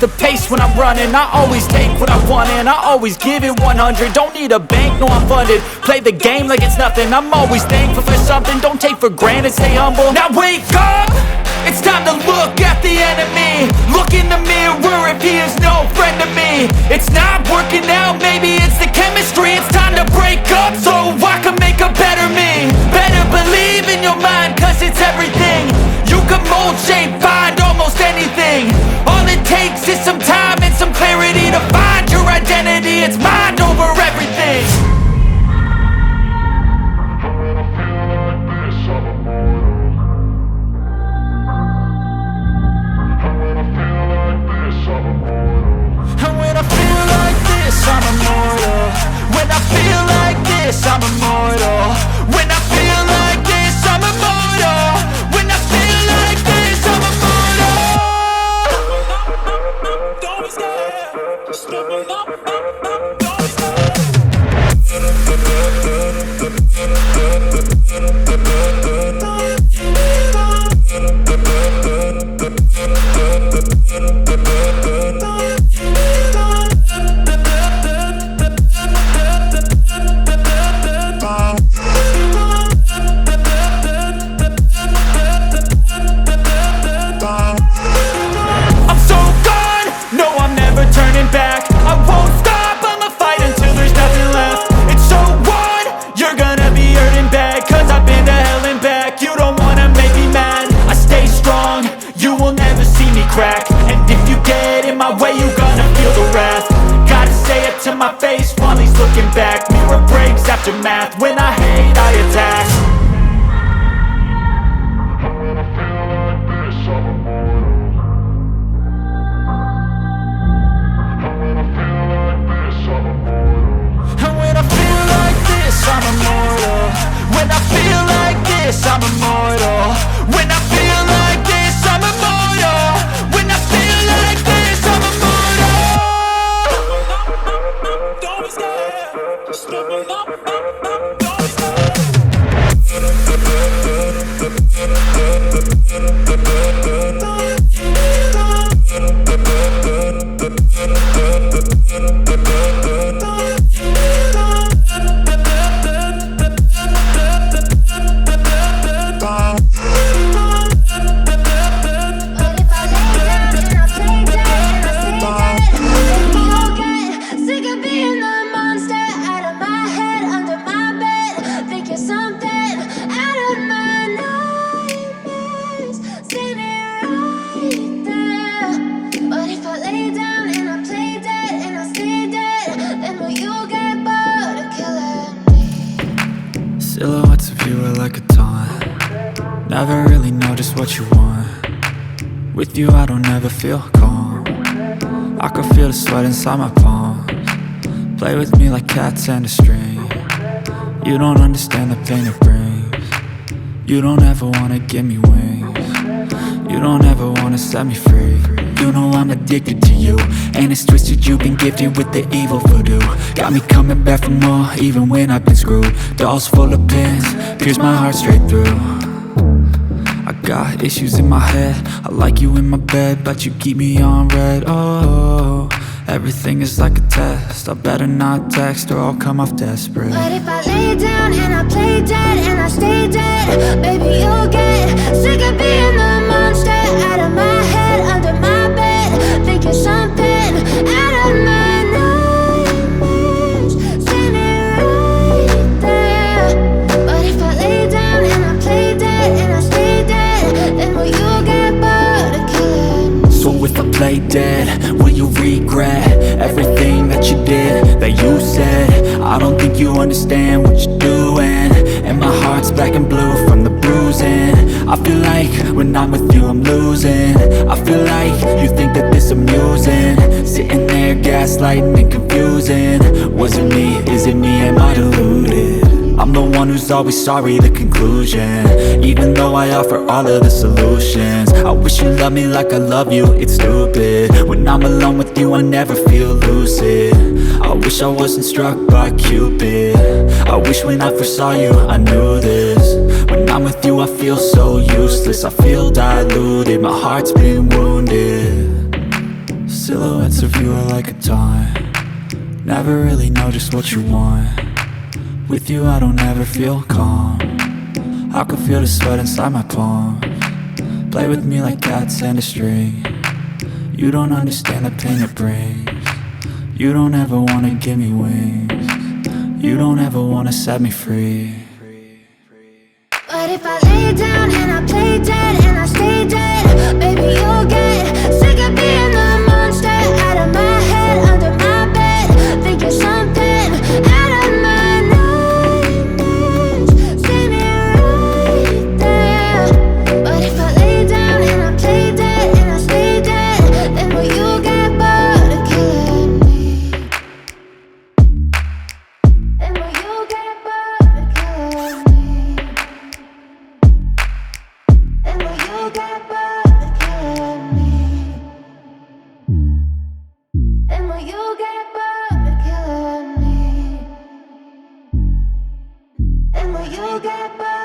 the pace when I'm running. I always take what I want and I always give it 100. Don't need a bank, no I'm funded. Play the game like it's nothing. I'm always thankful for something. Don't take for granted, stay humble. Now wake up! It's time to look at the enemy. Look in the mirror if he is no friend to me. It's not working out, maybe it's the chemistry. It's time to break up so I can make a better me. Better believe in your mind, cause it's everything. You can mold, shape, find almost anything. All it takes is some time and some clarity to find your identity. It's mind over everything. I'm immortal. When I feel like this, I'm immortal. When I feel like this, I'm immortal. When I feel like this, I'm immortal. Don't be scared. Just step up. To my face while he's looking back. Mirror breaks after math. When I hate, I attack. When I feel like this, I'm immortal. When I feel like this, I'm immortal. When I feel like this, I'm immortal. When I feel like this, I'm immortal. When I feel like this, I'm immortal. When I feel like this, I'm immortal. Don't be scared. Just step up. Don't be scared. Silhouettes of you are like a taunt. Never really know just what you want. With you I don't ever feel calm. I can feel the sweat inside my palms. Play with me like cats and a string. You don't understand the pain it brings. You don't ever wanna give me wings. You don't ever wanna set me free. You know I'm addicted to you, and it's twisted, you've been gifted with the evil voodoo. Got me coming back for more, even when I've been screwed. Dolls full of pins, pierce my heart straight through. I got issues in my head, I like you in my bed, but you keep me on red. Oh, everything is like a test, I better not text or I'll come off desperate. But if I lay down and I play dead and I stay dead, baby you'll get sick of being the monster out of my head, under my bed, thinking something out of my nightmares, standing right there. But if I lay down and I play dead and I stay dead, then will you get bored of killing me? So if I play dead, will you regret everything that you did, that you said? I don't think you understand what you're doing, and my heart's black and blue from the bruising. I feel like when I'm with you I'm losing. I feel like you think that this amusing, sitting there gaslighting and confusing. Was it me? Is it me? Am I deluded? I'm the one who's always sorry, the conclusion. Even though I offer all of the solutions, I wish you loved me like I love you, it's stupid. When I'm alone with you I never feel lucid. I wish I wasn't struck by Cupid. I wish when I first saw you I knew this. When I'm with you I feel so useless, I feel diluted, my heart's been wounded. Still Silhouettes of you are like a taunt. Never really know just what you want. With you I don't ever feel calm. I can feel the sweat inside my palms. Play with me like cats and a string. You don't understand the pain it brings. You don't ever wanna give me wings. You don't ever wanna set me free. But if I lay down and I play dead and I stay dead, baby you'll get sick of being the monster out of my head, under my bed, thinking something out of my nightmares. See me right there. But if I lay down and I play dead and I stay dead, then will you get bored of killing me? Then will you get bored of killing me? Then will you get bored of killing me? Then will you get bored of killing me? Then will you get bored?